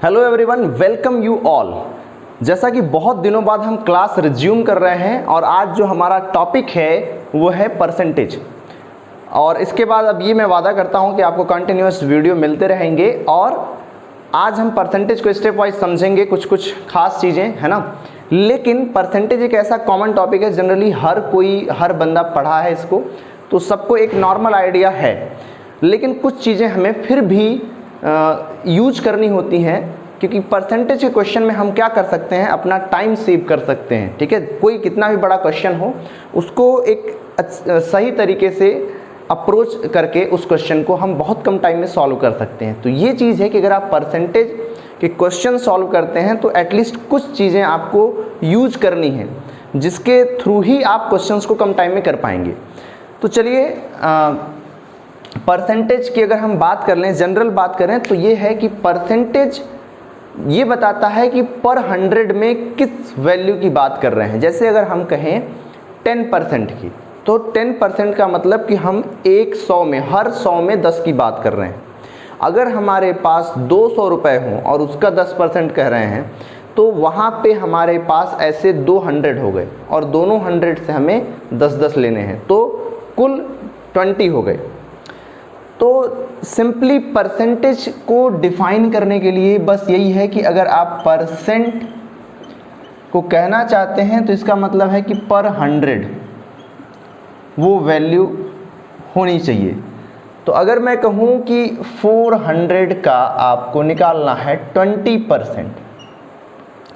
Hello everyone, welcome you all. जैसा कि बहुत दिनों बाद हम क्लास रिज्यूम कर रहे हैं और आज जो हमारा टॉपिक है वो है परसेंटेज। और इसके बाद अब ये मैं वादा करता हूँ कि आपको कंटिन्यूअस वीडियो मिलते रहेंगे और आज हम परसेंटेज को स्टेप वाइज समझेंगे, कुछ खास चीज़ें, है ना। लेकिन परसेंटेज एक ऐसा कॉमन टॉपिक है, जनरली हर बंदा पढ़ा है इसको, तो सबको एक नॉर्मल आइडिया है। लेकिन कुछ चीज़ें हमें फिर भी यूज करनी होती हैं, क्योंकि परसेंटेज के क्वेश्चन में हम क्या कर सकते हैं, अपना टाइम सेव कर सकते हैं। ठीक है, कोई कितना भी बड़ा क्वेश्चन हो उसको एक सही तरीके से अप्रोच करके उस क्वेश्चन को हम बहुत कम टाइम में सॉल्व कर सकते हैं। तो ये चीज़ है कि अगर आप परसेंटेज के क्वेश्चन सॉल्व करते हैं तो एटलीस्ट कुछ चीज़ें आपको यूज करनी है, जिसके थ्रू ही आप क्वेश्चंस को कम टाइम में कर पाएंगे। तो चलिए परसेंटेज की अगर हम बात कर लें, जनरल बात करें, तो ये है कि परसेंटेज ये बताता है कि पर 100 में किस वैल्यू की बात कर रहे हैं। जैसे अगर हम कहें 10% की, तो 10% का मतलब कि हम हर 100 में 10 की बात कर रहे हैं। अगर हमारे पास 200 रुपये हों और उसका 10% कह रहे हैं, तो वहाँ पे हमारे पास ऐसे 200 हो गए और दोनों 100 से हमें 10-10 लेने हैं, तो कुल 20 हो गए। तो सिंपली परसेंटेज को डिफाइन करने के लिए बस यही है कि अगर आप परसेंट को कहना चाहते हैं तो इसका मतलब है कि पर 100 वो वैल्यू होनी चाहिए। तो अगर मैं कहूँ कि 400 का आपको निकालना है 20%,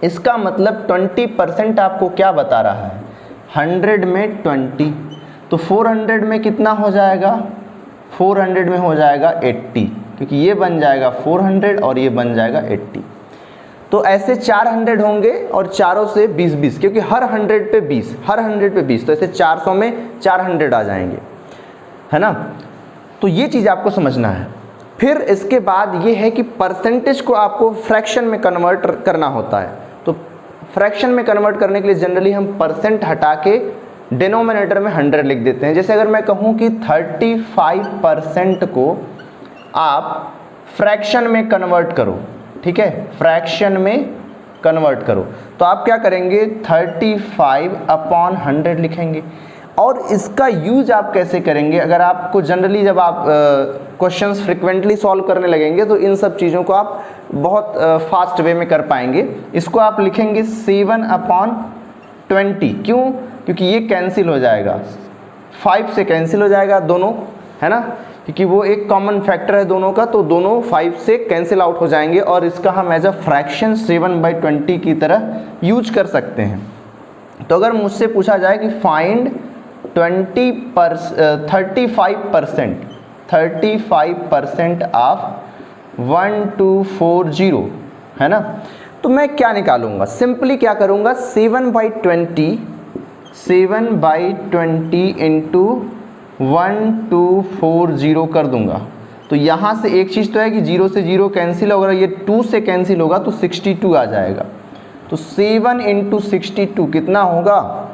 इसका मतलब 20% आपको क्या बता रहा है, 100 में 20, तो 400 में कितना हो जाएगा, 400 में हो जाएगा 80, क्योंकि ये बन जाएगा 400 और ये बन जाएगा 80। तो ऐसे 400 होंगे और चारों से 20-20, क्योंकि हर 100 पे 20, हर 100 पे 20, तो ऐसे 400 में 400 आ जाएंगे, है ना। तो ये चीज़ आपको समझना है। फिर इसके बाद ये है कि परसेंटेज को आपको फ्रैक्शन में कन्वर्ट करना होता है। तो फ्रैक्शन में कन्वर्ट करने के लिए जनरली हम परसेंट हटा के डिनोमिनेटर में 100 लिख देते हैं। जैसे अगर मैं कहूँ कि 35% को आप फ्रैक्शन में कन्वर्ट करो, ठीक है, फ्रैक्शन में कन्वर्ट करो, तो आप क्या करेंगे, 35/100 लिखेंगे। और इसका यूज आप कैसे करेंगे, अगर आपको जनरली जब आप क्वेश्चंस फ्रिक्वेंटली सॉल्व करने लगेंगे तो इन सब चीज़ों को आप बहुत फास्ट वे में कर पाएंगे। इसको आप लिखेंगे 7/20। क्यों? क्योंकि ये कैंसिल हो जाएगा, 5 से कैंसिल हो जाएगा दोनों, है ना, क्योंकि वो एक कॉमन फैक्टर है दोनों का, तो दोनों 5 से कैंसिल आउट हो जाएंगे और इसका हम एज अ फ्रैक्शन 7/20 की तरह यूज कर सकते हैं। तो अगर मुझसे पूछा जाए कि फाइंड 35% ऑफ 1240, है ना, तो मैं क्या निकालूंगा, सिंपली क्या करूंगा, 7/20 इंटू 1240 कर दूंगा। तो यहाँ से एक चीज़ तो है कि 0 से 0 कैंसिल होगा, ये 2 से कैंसिल होगा तो 62 आ जाएगा। तो 7 इंटू 62 कितना होगा,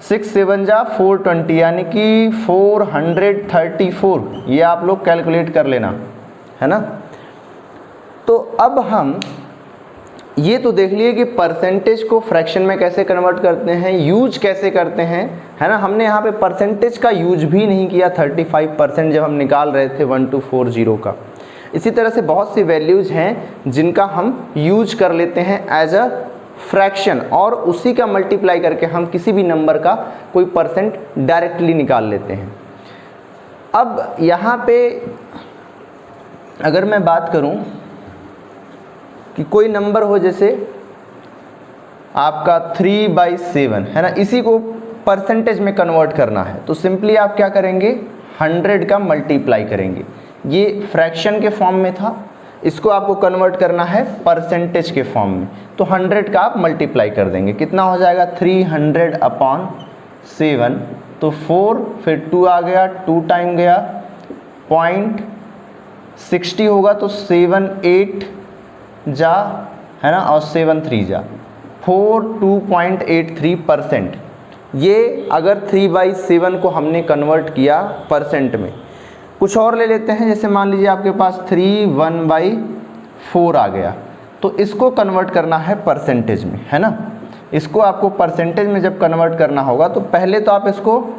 6 7 जा 420, यानी कि 434। ये आप लोग कैलकुलेट कर लेना, है ना। तो अब हम ये तो देख लिए कि परसेंटेज को फ्रैक्शन में कैसे कन्वर्ट करते हैं, यूज कैसे करते हैं, है ना। हमने यहाँ पे परसेंटेज का यूज भी नहीं किया 35% जब हम निकाल रहे थे 1240 का। इसी तरह से बहुत सी वैल्यूज़ हैं जिनका हम यूज कर लेते हैं एज अ फ्रैक्शन, और उसी का मल्टीप्लाई करके हम किसी भी नंबर का कोई परसेंट डायरेक्टली निकाल लेते हैं। अब यहाँ पे अगर मैं बात करूँ कि कोई नंबर हो, जैसे आपका 3/7, है ना, इसी को परसेंटेज में कन्वर्ट करना है, तो सिंपली आप क्या करेंगे, 100 का मल्टीप्लाई करेंगे। ये फ्रैक्शन के फॉर्म में था, इसको आपको कन्वर्ट करना है परसेंटेज के फॉर्म में, तो 100 का आप मल्टीप्लाई कर देंगे, कितना हो जाएगा, 300/7, तो 4 फिर 2 आ गया, 2 टाइम गया, 0.60 होगा, तो 7 8 जा, है ना, और 7 3 जा 2.83%। ये अगर 3/7 को हमने कन्वर्ट किया परसेंट में। कुछ और ले लेते हैं, जैसे मान लीजिए आपके पास 3 1/4 4 आ गया। तो इसको कन्वर्ट करना है परसेंटेज में, है ना। इसको आपको परसेंटेज में जब कन्वर्ट करना होगा तो पहले तो आप इसको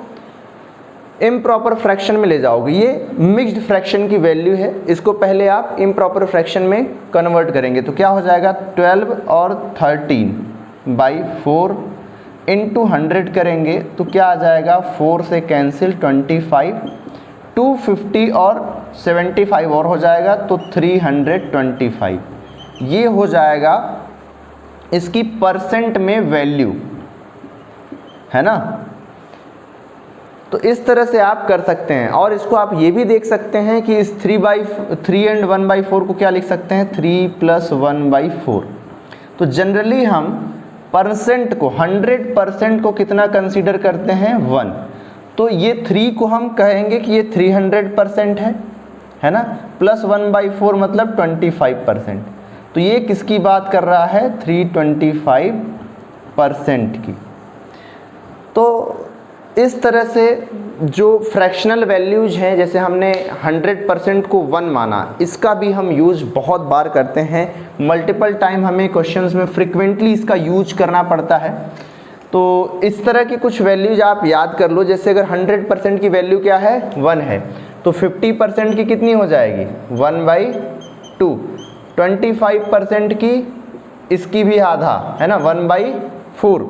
इम्प्रॉपर फ्रैक्शन में ले जाओगे। ये मिक्स्ड फ्रैक्शन की वैल्यू है, इसको पहले आप इम्प्रॉपर फ्रैक्शन में कन्वर्ट करेंगे तो क्या हो जाएगा 12 और 13/4 इंटू 100 करेंगे तो क्या आ जाएगा 4 से कैंसिल 25, 250 और 75 और हो जाएगा तो 325। ये हो जाएगा इसकी परसेंट में वैल्यू, है ना। तो इस तरह से आप कर सकते हैं। और इसको आप ये भी देख सकते हैं कि इस 3 एंड 1/4 को क्या लिख सकते हैं 3 + 1/4। तो जनरली हम परसेंट को 100% को कितना कंसीडर करते हैं 1। तो ये 3 को हम कहेंगे कि ये 300% है ना, प्लस 1/4 मतलब 25%। तो ये किसकी बात कर रहा है 325% की। तो इस तरह से जो फ्रैक्शनल वैल्यूज हैं, जैसे हमने 100% को 1 माना, इसका भी हम यूज़ बहुत बार करते हैं, मल्टीपल टाइम हमें क्वेश्चंस में फ्रिक्वेंटली इसका यूज करना पड़ता है। तो इस तरह की कुछ वैल्यूज आप याद कर लो। जैसे अगर 100% की वैल्यू क्या है 1 है तो 50% की कितनी हो जाएगी 1/2, 25% की इसकी भी आधा, है ना 1/4।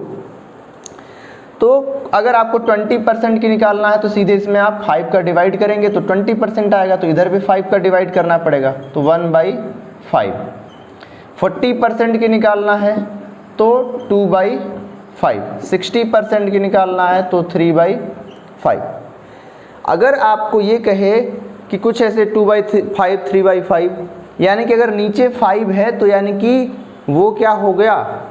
तो अगर आपको 20% की निकालना है तो सीधे इसमें आप 5 का डिवाइड करेंगे तो 20% आएगा, तो इधर भी 5 का डिवाइड करना पड़ेगा तो 1/5। 40% की निकालना है तो 2/5, 60% की निकालना है तो 3/5। अगर आपको ये कहे कि कुछ ऐसे 2/5, 3/5, यानी कि अगर नीचे 5 है तो यानी कि वो क्या हो गया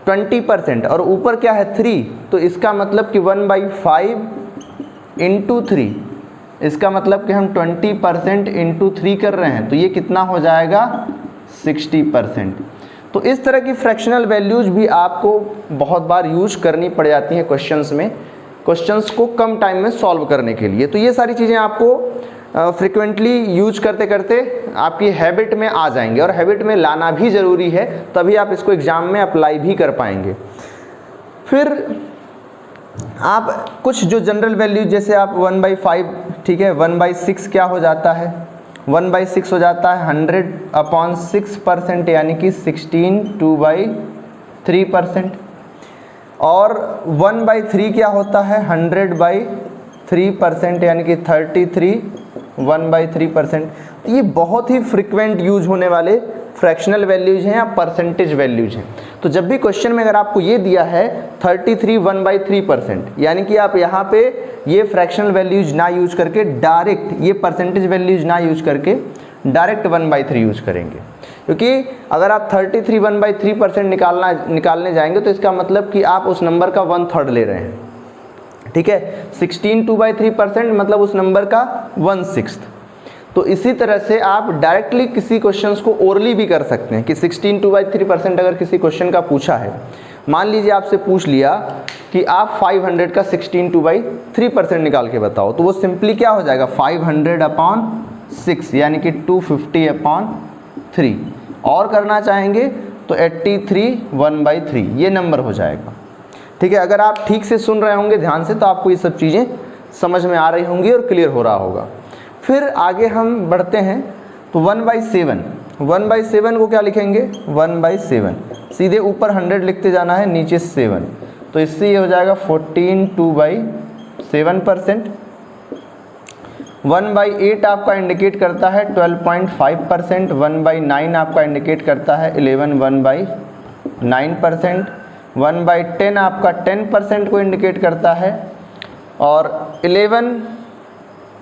20% और ऊपर क्या है 3, तो इसका मतलब कि 1/5 × 3, इसका मतलब कि हम 20% × 3 कर रहे हैं, तो ये कितना हो जाएगा 60%। तो इस तरह की फ्रैक्शनल वैल्यूज भी आपको बहुत बार यूज करनी पड़ जाती हैं क्वेश्चंस में, क्वेश्चंस को कम टाइम में सॉल्व करने के लिए। तो ये सारी चीज़ें आपको फ्रिक्वेंटली यूज करते करते आपकी हैबिट में आ जाएंगे, और हैबिट में लाना भी ज़रूरी है, तभी आप इसको एग्ज़ाम में अप्लाई भी कर पाएंगे। फिर आप कुछ जो जनरल वैल्यू, जैसे आप 1/5, ठीक है, 1/6 क्या हो जाता है 1/6 हो जाता है 100/6%, यानी कि 16 2/3%। और 1/3 क्या होता है 100/3%, यानी कि 33 1/3%। ये बहुत ही फ्रिक्वेंट यूज होने वाले फ्रैक्शनल वैल्यूज हैं या परसेंटेज वैल्यूज हैं। तो जब भी क्वेश्चन में अगर आपको ये दिया है 33 1/3%, यानी कि आप यहाँ पे ये फ्रैक्शनल वैल्यूज ना यूज करके डायरेक्ट ये परसेंटेज वैल्यूज ना यूज करके डायरेक्ट 1/3 यूज करेंगे, क्योंकि अगर आप 33 1/3% निकालने जाएंगे तो इसका मतलब कि आप उस नंबर का 1/3 ले रहे हैं, ठीक है। 16 2/3% मतलब उस नंबर का 1/6। तो इसी तरह से आप डायरेक्टली किसी क्वेश्चंस को ओरली भी कर सकते हैं कि 16 2/3% अगर किसी क्वेश्चन का पूछा है, मान लीजिए आपसे पूछ लिया कि आप 500 का 16 2/3% निकाल के बताओ, तो वो सिंपली क्या हो जाएगा 500/6, यानी कि 250/3। और करना चाहेंगे तो 83 1/3 ये नंबर हो जाएगा, ठीक है। अगर आप ठीक से सुन रहे होंगे ध्यान से तो आपको ये सब चीज़ें समझ में आ रही होंगी और क्लियर हो रहा होगा। फिर आगे हम बढ़ते हैं तो 1/7 को क्या लिखेंगे 1/7, सीधे ऊपर 100 लिखते जाना है, नीचे 7, तो इससे ये हो जाएगा 14 2/7%। 1/8 आपका इंडिकेट करता है 12.5%, 1/9 आपका इंडिकेट करता है 11 1/9%, 1/10 आपका 10% को इंडिकेट करता है, और 11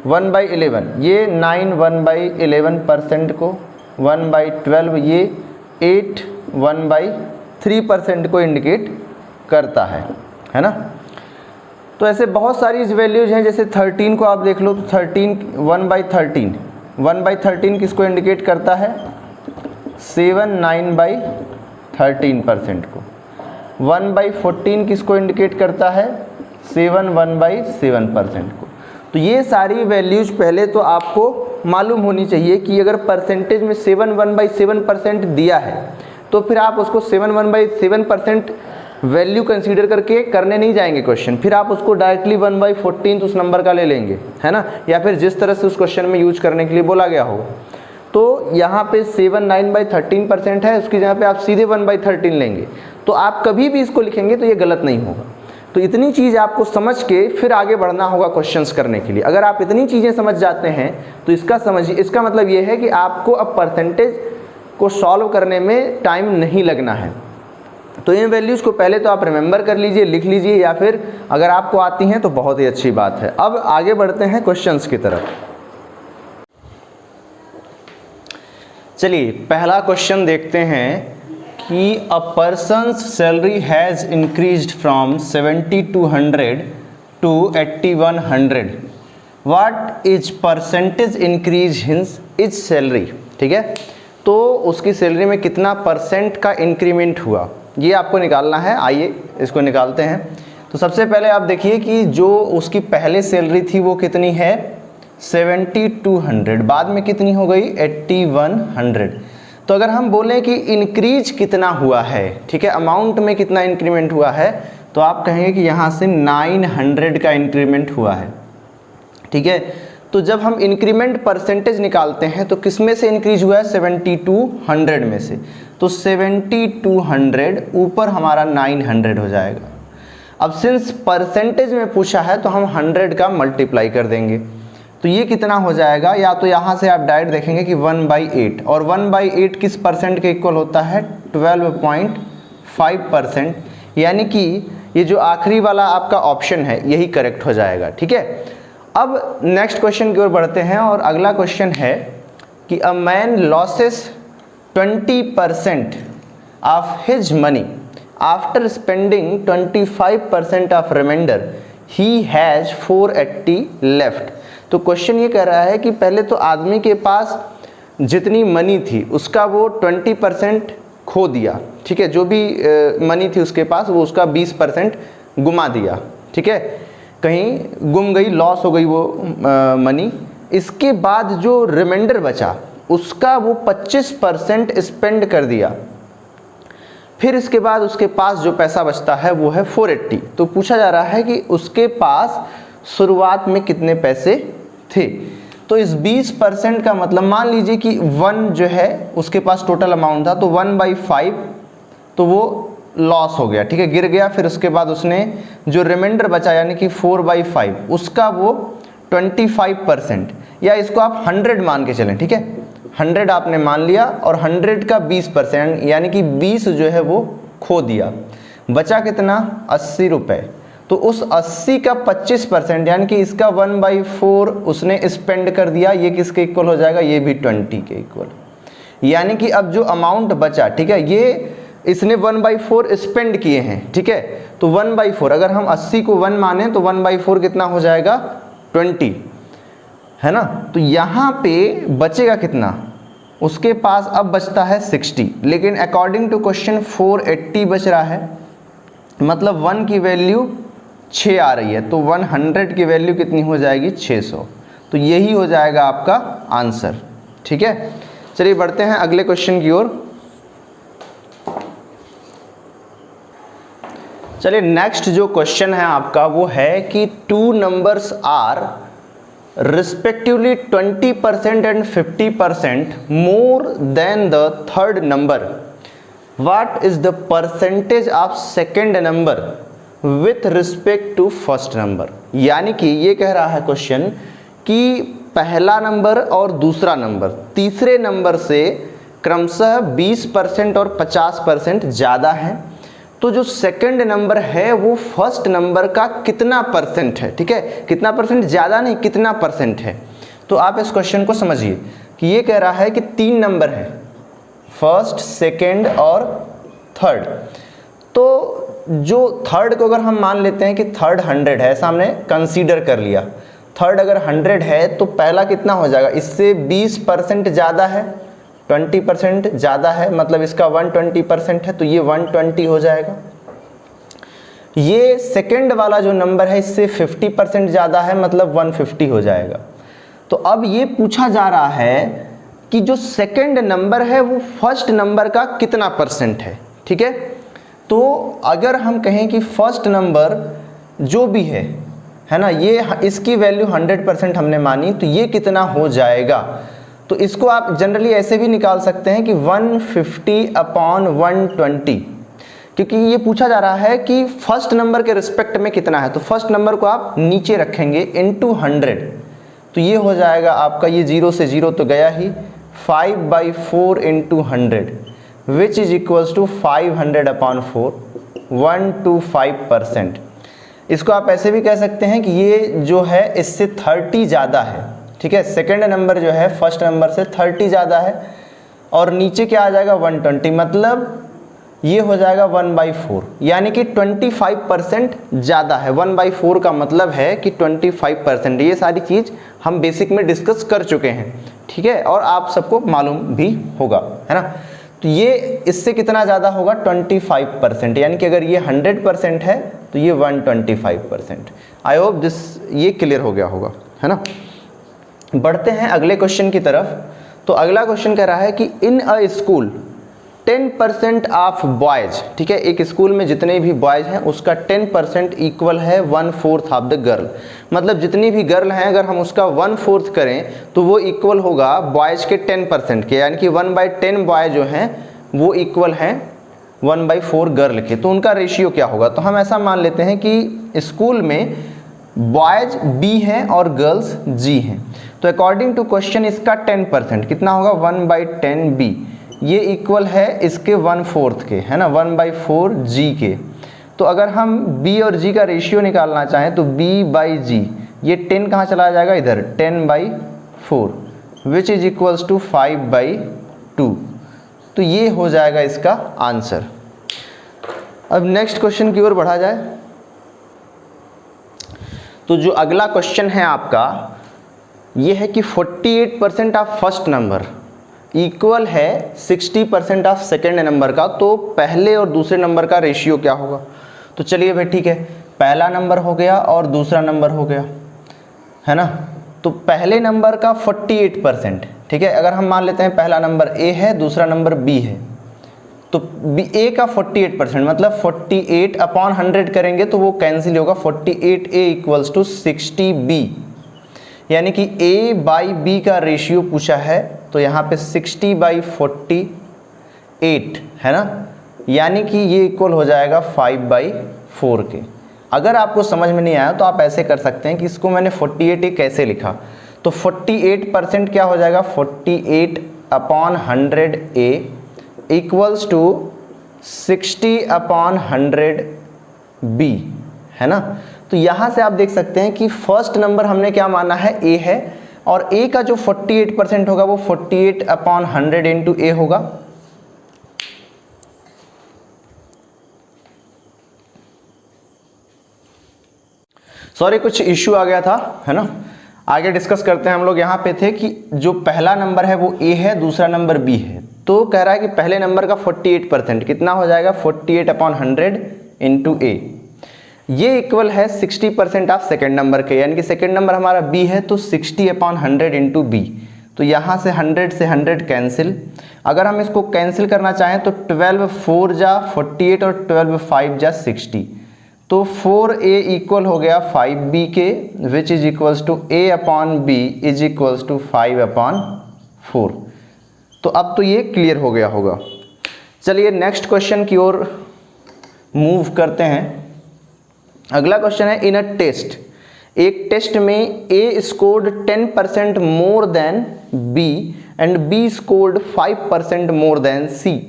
1/11 ये 9 1/11% को, 1/12 ये 8 1/3% को इंडिकेट करता है ना। तो ऐसे बहुत सारी वैल्यूज हैं, जैसे 13 को आप देख लो तो 1/13 किसको इंडिकेट करता है 7 9/13% को। 1/14 किसको इंडिकेट करता है 7 1/7% को। तो ये सारी वैल्यूज पहले तो आपको मालूम होनी चाहिए कि अगर परसेंटेज में 7/7% दिया है तो फिर आप उसको 7/7% वैल्यू कंसीडर करके करने नहीं जाएंगे क्वेश्चन, फिर आप उसको डायरेक्टली 1/14 उस नंबर का ले लेंगे, है ना, या फिर जिस तरह से उस क्वेश्चन में यूज करने के लिए बोला गया होगा। तो यहाँ पे 7 9/13% है, उसकी जगह पे आप सीधे 1/13 लेंगे, तो आप कभी भी इसको लिखेंगे तो ये गलत नहीं होगा। तो इतनी चीज़ आपको समझ के फिर आगे बढ़ना होगा क्वेश्चंस करने के लिए। अगर आप इतनी चीज़ें समझ जाते हैं तो इसका मतलब ये है कि आपको अब परसेंटेज को सॉल्व करने में टाइम नहीं लगना है। तो इन वैल्यूज़ को पहले तो आप रिमेंबर कर लीजिए, लिख लीजिए, या फिर अगर आपको आती हैं तो बहुत ही अच्छी बात है। अब आगे बढ़ते हैं क्वेश्चंस की तरफ। चलिए पहला क्वेश्चन देखते हैं कि a persons salary has increased from 7200 to 8100, what is percentage increase is salary. ठीक है, तो उसकी सैलरी में कितना परसेंट का इंक्रीमेंट हुआ ये आपको निकालना है। आइए इसको निकालते हैं। तो सबसे पहले आप देखिए कि जो उसकी पहले सैलरी थी वो कितनी है 7200, बाद में कितनी हो गई 8100। तो अगर हम बोलें कि इंक्रीज कितना हुआ है, ठीक है, अमाउंट में कितना इंक्रीमेंट हुआ है, तो आप कहेंगे कि यहाँ से 900 का इंक्रीमेंट हुआ है। ठीक है, तो जब हम इंक्रीमेंट परसेंटेज निकालते हैं तो किस में से इंक्रीज हुआ है 7200 में से, तो 7200 ऊपर हमारा 900 हो जाएगा। अब सिंस परसेंटेज में पूछा है तो हम 100 का मल्टीप्लाई कर देंगे, तो ये कितना हो जाएगा, या तो यहाँ से आप डायरेक्ट देखेंगे कि 1/8, और 1/8 किस परसेंट के इक्वल होता है 12.5%, यानी कि ये जो आखिरी वाला आपका ऑप्शन है यही करेक्ट हो जाएगा। ठीक है, अब नेक्स्ट क्वेश्चन की ओर बढ़ते हैं, और अगला क्वेश्चन है कि a man loses 20% of his money after spending 25% of remainder, he has 480 left. तो क्वेश्चन ये कह रहा है कि पहले तो आदमी के पास जितनी मनी थी उसका वो 20% खो दिया। ठीक है, जो भी मनी थी उसके पास वो उसका 20% गुमा दिया। ठीक है, कहीं गुम गई, लॉस हो गई वो मनी। इसके बाद जो रिमाइंडर बचा उसका वो 25% स्पेंड कर दिया। फिर इसके बाद उसके पास जो पैसा बचता है वो है 480। तो पूछा जा रहा है कि उसके पास शुरुआत में कितने पैसे थे। तो इस 20% का मतलब मान लीजिए कि 1 जो है उसके पास टोटल अमाउंट था, तो 1/5 तो वो लॉस हो गया। ठीक है, गिर गया। फिर उसके बाद उसने जो रिमाइंडर बचा यानी कि 4/5 उसका वो 25%, या इसको आप 100 मान के चलें। ठीक है, 100 आपने मान लिया और 100 का 20% यानी कि 20 जो है वो खो दिया। बचा कितना 80 रुपये। तो उस 80 का 25% यानी कि इसका 1/4 उसने स्पेंड कर दिया। ये किसके इक्वल हो जाएगा, ये भी 20 के इक्वल। यानी कि अब जो अमाउंट बचा, ठीक है, ये इसने 1/4 स्पेंड किए हैं। ठीक है, तो 1/4 अगर हम 80 को 1 माने तो 1/4 कितना हो जाएगा 20, है ना। तो यहाँ पे बचेगा कितना, उसके पास अब बचता है 60, लेकिन अकॉर्डिंग टू क्वेश्चन 480 बच रहा है, मतलब 1 की वैल्यू 6 आ रही है, तो 100 की वैल्यू कितनी हो जाएगी 600। तो यही हो जाएगा आपका आंसर। ठीक है, चलिए बढ़ते हैं अगले क्वेश्चन की ओर। चलिए नेक्स्ट जो क्वेश्चन है आपका वो है कि 2 numbers are respectively 20% and 50% more than the third number, what is the percentage of second number with respect to first number. यानी कि ये कह रहा है क्वेश्चन कि पहला नंबर और दूसरा नंबर तीसरे नंबर से क्रमशः 20% और 50% ज़्यादा है, तो जो सेकंड नंबर है वो फर्स्ट नंबर का कितना परसेंट है। ठीक है, कितना परसेंट, ज़्यादा नहीं, कितना परसेंट है। तो आप इस क्वेश्चन को समझिए कि ये कह रहा है कि 3 नंबर है, फर्स्ट, सेकंड और थर्ड। तो जो थर्ड को अगर हम मान लेते हैं कि थर्ड 100 है, ऐसा हमने कंसीडर कर लिया, थर्ड अगर 100 है तो पहला कितना हो जाएगा, इससे 20% ज़्यादा है, 20% ज़्यादा है, मतलब इसका 120% है, तो ये 120 हो जाएगा। ये सेकंड वाला जो नंबर है इससे 50% ज़्यादा है, मतलब 150 हो जाएगा। तो अब ये पूछा जा रहा है कि जो सेकंड नंबर है वो फर्स्ट नंबर का कितना परसेंट है, ठीक है। तो अगर हम कहें कि फर्स्ट नंबर जो भी है ना, ये इसकी वैल्यू 100% हमने मानी, तो ये कितना हो जाएगा। तो इसको आप जनरली ऐसे भी निकाल सकते हैं कि 150/120, क्योंकि ये पूछा जा रहा है कि फर्स्ट नंबर के रिस्पेक्ट में कितना है। तो फर्स्ट नंबर को आप नीचे रखेंगे इनटू 100, तो ये हो जाएगा आपका, ये 0 से 0 तो गया ही, 5/4 × 100 विच इज इक्वल्स टू 500/4, 125%। इसको आप ऐसे भी कह सकते हैं कि ये जो है इससे 30 ज़्यादा है, ठीक है। सेकंड नंबर जो है फर्स्ट नंबर से 30 ज़्यादा है, और नीचे क्या आ जाएगा 120, मतलब ये हो जाएगा 1/4, यानी कि 25% ज़्यादा है। 1/4 का मतलब है कि 25%। ये सारी चीज़ हम बेसिक में डिस्कस कर चुके हैं, ठीक है, और आप सबको मालूम भी होगा, है ना। तो ये इससे कितना ज़्यादा होगा 25%, यानी कि अगर ये 100% है तो ये 125%। आई होप दिस ये क्लियर हो गया होगा, है ना। बढ़ते हैं अगले क्वेश्चन की तरफ। तो अगला क्वेश्चन कह रहा है कि इन अ स्कूल 10% ऑफ बॉयज़, ठीक है, एक स्कूल में जितने भी बॉयज़ हैं उसका 10% इक्वल है 1/4 ऑफ द गर्ल। मतलब जितनी भी गर्ल हैं अगर हम उसका 1/4 करें तो वो इक्वल होगा बॉयज़ के 10% के, यानी कि 1/10 बॉय जो हैं वो इक्वल हैं 1/4 गर्ल के। तो उनका रेशियो क्या होगा। तो हम ऐसा मान लेते हैं कि स्कूल में बॉयज़ B हैं और गर्ल्स G हैं। तो अकॉर्डिंग टू क्वेश्चन इसका 10% कितना होगा 1/10 B, ये इक्वल है इसके 1/4 के, है ना, 1/4 G के। तो अगर हम B और G का रेशियो निकालना चाहें तो B/G, ये 10 कहाँ चला जाएगा इधर, 10/4 विच इज इक्वल्स टू 5/2। तो ये हो जाएगा इसका आंसर। अब नेक्स्ट क्वेश्चन की ओर बढ़ा जाए। तो जो अगला क्वेश्चन है आपका ये है कि 48% ऑफ फर्स्ट नंबर इक्वल है 60% ऑफ सेकेंड नंबर का। तो पहले और दूसरे नंबर का रेशियो क्या होगा। तो चलिए भाई ठीक है, पहला नंबर हो गया और दूसरा नंबर हो गया, है ना। तो पहले नंबर का 48%, ठीक है। अगर हम मान लेते हैं पहला नंबर A है दूसरा नंबर B है, तो A का 48% मतलब 48/100 करेंगे तो वो कैंसिल होगा, 48A इक्वल्स टू 60B, यानी कि A/B का रेशियो पूछा है। तो यहाँ पे 60/48 है ना, यानी कि ये इक्वल हो जाएगा 5/4 के। अगर आपको समझ में नहीं आया तो आप ऐसे कर सकते हैं कि इसको मैंने 48A कैसे लिखा। तो 48% क्या हो जाएगा 48/100A इक्वल्स टू 60/100B, है ना। तो यहाँ से आप देख सकते हैं कि फर्स्ट नंबर हमने क्या माना है A है, और A का जो 48% होगा वो 48/100 इंटू A होगा। सॉरी कुछ इश्यू आ गया था, है ना। आगे डिस्कस करते हैं। हम लोग यहाँ पे थे कि जो पहला नंबर है वो A है दूसरा नंबर B है। तो कह रहा है कि पहले नंबर का 48% कितना हो जाएगा 48/100 इंटू A, ये इक्वल है 60% ऑफ सेकेंड नंबर के, यानी कि सेकेंड नंबर हमारा B है तो 60/100 इंटू B। तो यहाँ से 100 से 100 कैंसिल। अगर हम इसको कैंसिल करना चाहें तो 12/4 जा 48 और 12/5 जा 60। तो 4A इक्वल हो गया 5B के, which is equals to A/B is equals to 5/4। तो अब तो ये क्लियर हो गया होगा। चलिए नेक्स्ट क्वेश्चन की ओर मूव करते हैं। अगला क्वेश्चन है इन अ टेस्ट, एक टेस्ट में A scored 10% more than B and B scored 5% more than C।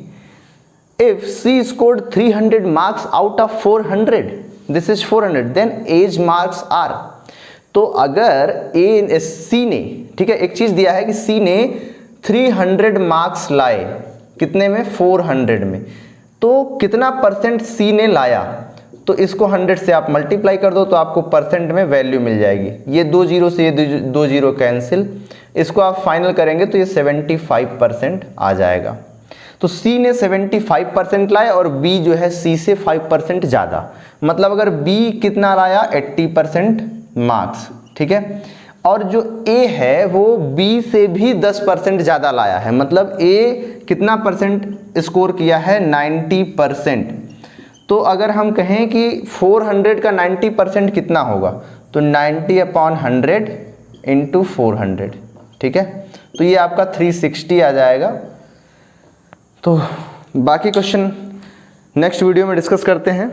If C scored 300 marks out of 400, this is 400, then A's marks are। तो अगर C ने, ठीक है, एक चीज दिया है कि C ने 300 मार्क्स लाए, कितने में 400 में, तो कितना परसेंट C ने लाया। तो इसको 100 से आप मल्टीप्लाई कर दो तो आपको परसेंट में वैल्यू मिल जाएगी। ये 2 जीरो से ये 2 जीरो कैंसिल, इसको आप फाइनल करेंगे तो ये 75% आ जाएगा। तो C ने 75% लाया और B जो है C से 5% ज़्यादा, मतलब अगर B कितना लाया 80% मार्क्स, ठीक है। और जो A है वो B से भी 10% ज़्यादा लाया है, मतलब A कितना परसेंट स्कोर किया है, 90%। तो अगर हम कहें कि 400 का 90% कितना होगा, तो 90/100 × 400, ठीक है। तो ये आपका 360 आ जाएगा। तो बाकी क्वेश्चन नेक्स्ट वीडियो में डिस्कस करते हैं।